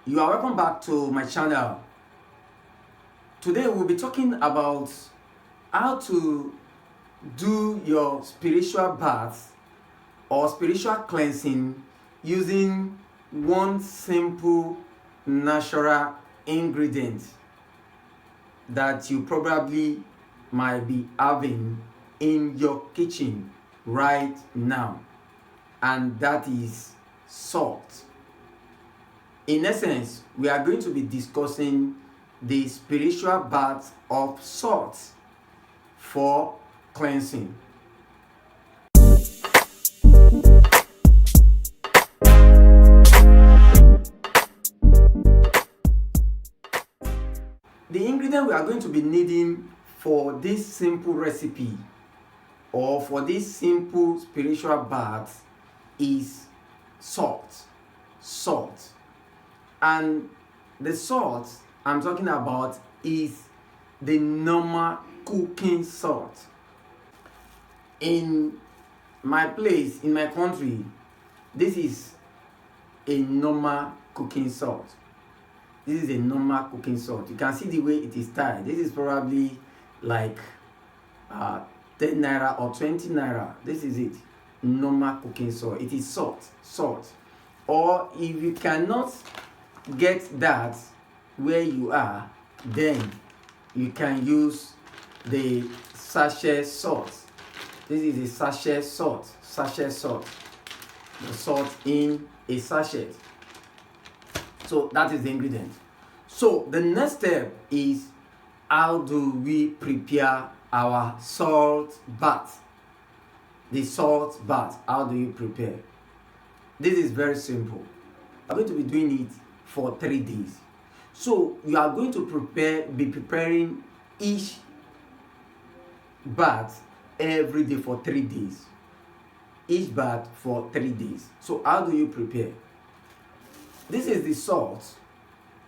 You are welcome back to my channel. Today we'll be talking about how to do your spiritual bath or spiritual cleansing using one simple natural ingredient that you probably might be having in your kitchen right now, and that is salt. In essence, we are going to be discussing the spiritual bath of salt for cleansing. The ingredient we are going to be needing for this simple recipe or for this simple spiritual bath is salt. Salt. And the salt I'm talking about is the normal cooking salt. In my place, in my country, this is a normal cooking salt. This is a normal cooking salt. You can see the way it is tied. This is probably like 10 naira or 20 naira. This is it. Normal cooking salt. It is salt. Salt. Or if you cannot get that where you are, then you can use the sachet salt. This is a sachet salt. Sachet salt. The salt in a sachet. So that is the ingredient. So the next step is, how do we prepare our salt bath? The salt bath, how do you prepare? This is very simple. I'm going to be doing it for 3 days. So you are going to be preparing each bath every day for 3 days. Each bath for 3 days. So how do you prepare? This is the salt.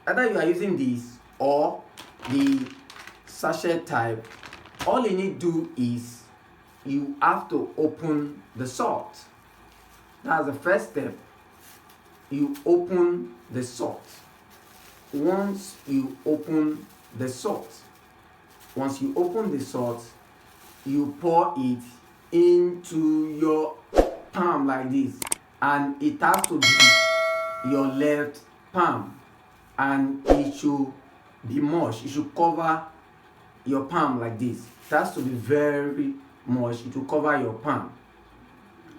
Either you are using this or the sachet type. All you need to do is you have to open the salt. That's the first step. You open the salt. Once you open the salt, you pour it into your palm like this, and it has to be your left palm, and it should be moist. It should cover your palm like this. It has to be very moist. It will cover your palm.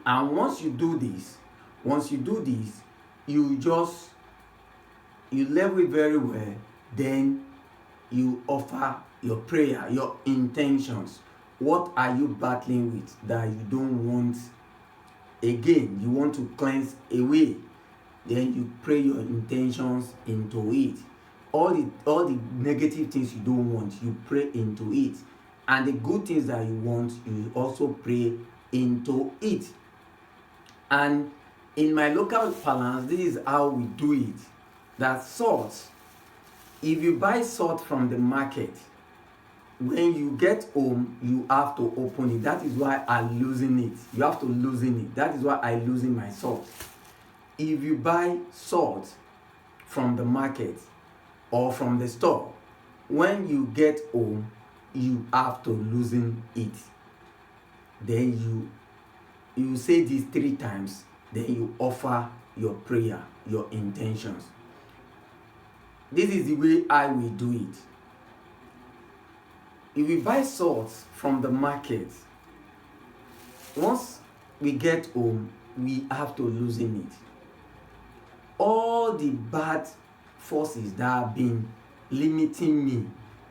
And once you do this, you level it very well. Then you offer your prayer, your intentions. What are you battling with that you don't want again? You want to cleanse away. Then you pray your intentions into it. All the negative things you don't want, you pray into it. And the good things that you want, you also pray into it. And in my local parlance, this is how we do it. That salt, if you buy salt from the market, when you get home, you have to open it. That is why I'm losing it. You have to loosen it. That is why I'm losing my salt. If you buy salt from the market or from the store, when you get home, you have to loosen it. Then you say this 3 times. Then you offer your prayer, your intentions. This is the way I will do it. If we buy salt from the market, once we get home, we have to loosen it. All the bad forces that have been limiting me,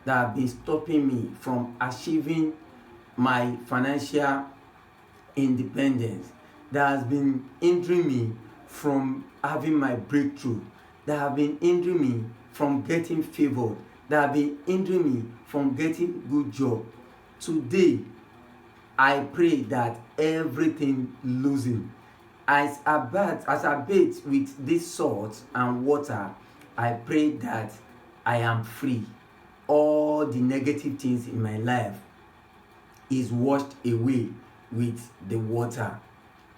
that have been stopping me from achieving my financial independence, that has been hindering me from having my breakthrough, that have been hindering me from getting favored, that have been hindering me from getting good job. Today, I pray that everything loosen. As I bathe with this salt and water, I pray that I am free. All the negative things in my life is washed away with the water.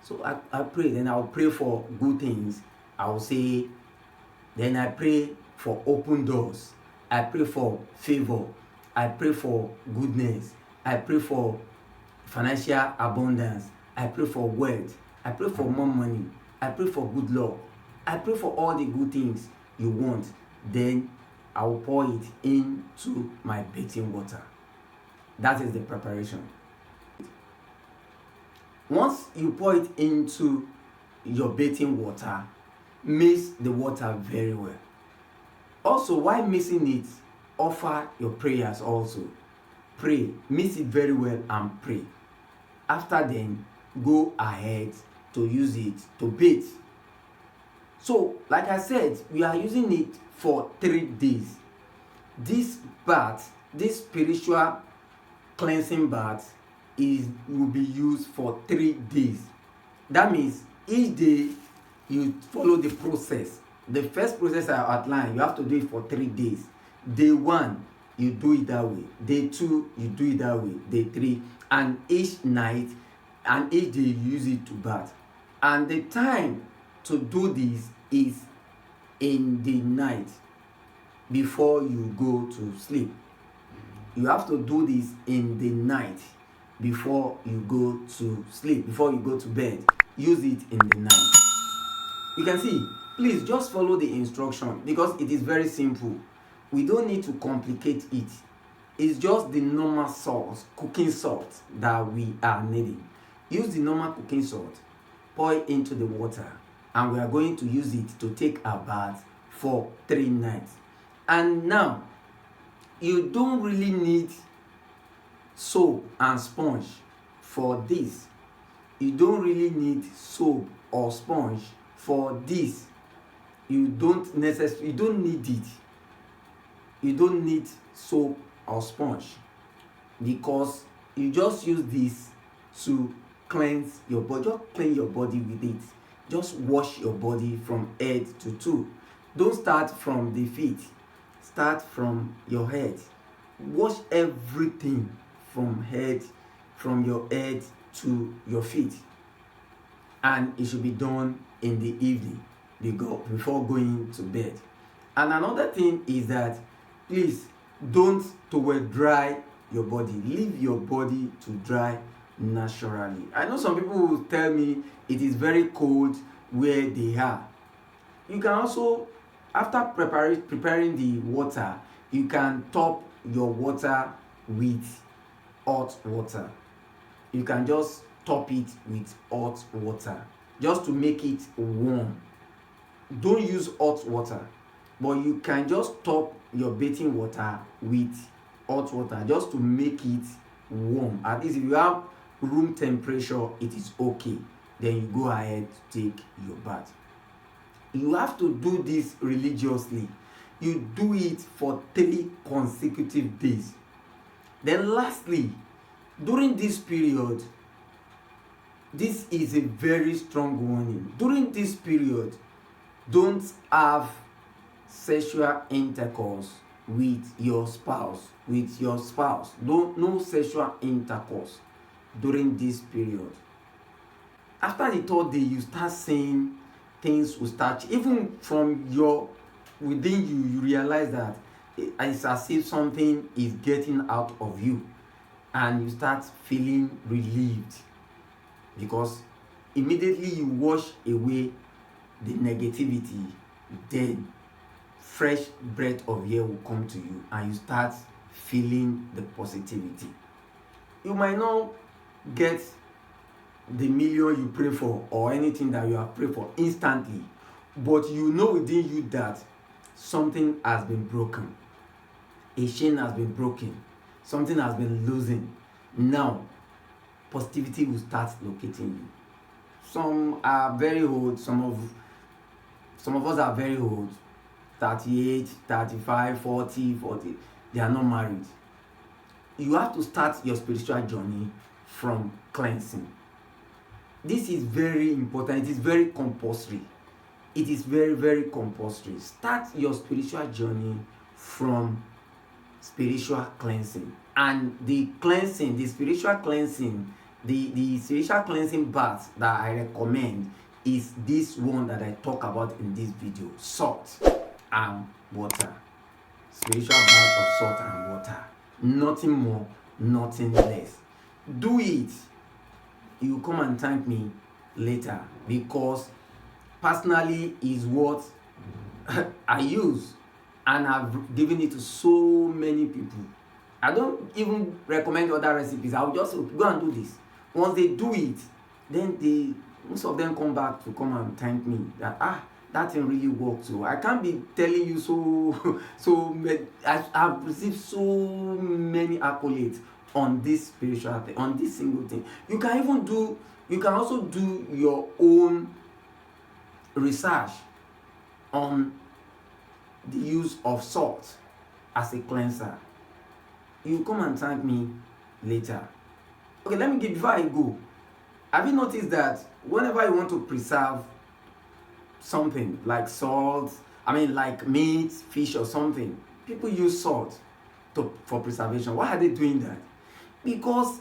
So I pray, then I'll pray for good things. I'll say Then I pray for open doors. I pray for favor. I pray for goodness. I pray for financial abundance. I pray for wealth. I pray for more money. I pray for good luck. I pray for all the good things you want. Then I will pour it into my bathing water. That is the preparation. Once you pour it into your bathing water, mix the water very well. Also, while mixing it, offer your prayers also. Pray, mix it very well and pray. After then, go ahead to use it to bathe. So, like I said, we are using it for 3 days. This bath, this spiritual cleansing bath, will be used for 3 days. That means each day you follow the process. The first process I outlined, you have to do it for 3 days. Day 1, you do it that way. Day 2, you do it that way. Day 3, and each night and each day you use it to bath. And the time to do this is in the night before you go to sleep. You have to do this in the night before you go to sleep, before you go to bed. Use it in the night. You can see, please just follow the instruction because it is very simple. We don't need to complicate it. It's just the normal salt, cooking salt that we are needing. Use the normal cooking salt, pour it into the water, and we are going to use it to take a bath for 3 nights. And now, you don't really need soap and sponge for this. You don't really need soap or sponge for this. You don't need it. You don't need soap or sponge because you just use this to cleanse your body. Just clean your body with it. Just wash your body from head to toe. Don't start from the feet. Start from your head. Wash everything from your head to your feet. And it should be done in the evening before going to bed. And another thing is that please don't towel dry your body. Leave your body to dry naturally. I know some people will tell me it is very cold where they are. You can also, after preparing the water, you can top your water with hot water. You can just top it with hot water just to make it warm. Don't use hot water, but you can just top your bathing water with hot water just to make it warm. At least if you have room temperature, it is okay. Then you go ahead to take your bath. You have to do this religiously. You do it for 3 consecutive days. Then lastly, during this period, this is a very strong warning. During this period, don't have sexual intercourse with your spouse. No sexual intercourse during this period. After the 3rd day, you start seeing things will start, even from within you realize that it's as if something is getting out of you, and you start feeling relieved because immediately you wash away the negativity, then fresh breath of air will come to you and you start feeling the positivity. You might not get the million you pray for or anything that you have prayed for instantly, but you know within you that something has been broken. A chain has been broken. Something has been loosened. Now, positivity will start locating you. Some are very old. Some of us are very old. 38, 35, 40. They are not married. You have to start your spiritual journey from cleansing. This is very important. It is very compulsory. It is very, very compulsory. Start your spiritual journey from spiritual cleansing. And the spiritual cleansing bath that I recommend is this one that I talk about in this video: salt. and water. Spiritual bath of salt and water. Nothing more, nothing less. Do it. You come and thank me later, because personally is what I use, and I've given it to so many people. I don't even recommend other recipes. I'll just go and do this. Once they do it, then most of them come back to come and thank me that that thing really worked. So I can't be telling you I've received so many accolades on this spiritual thing, on this single thing. You can also do your own research on the use of salt as a cleanser. You come and thank me later. Okay, let me give, before I go, have you noticed that whenever you want to preserve something like salt, like meat, fish or something, people use salt for preservation. Why are they doing that? Because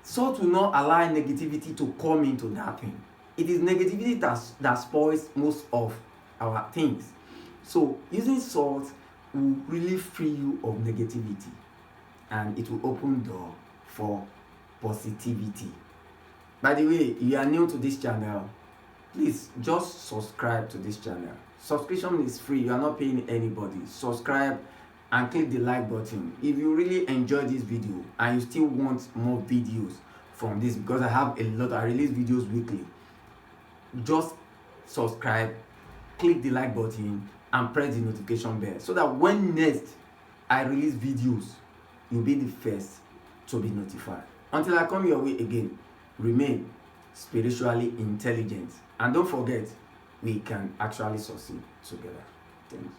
salt will not allow negativity to come into that thing. It is negativity that spoils most of our things. So using salt will really free you of negativity, and it will open door for positivity. By the way, if you are new to this channel, please just subscribe to this channel. Subscription is free. You are not paying anybody. Subscribe and click the like button. If you really enjoyed this video and you still want more videos from this, because I release videos weekly, just subscribe, click the like button and press the notification bell, so that when next I release videos, you'll be the first to be notified. Until I come your way again, remain spiritually intelligent, and don't forget, we can actually succeed together. Thanks.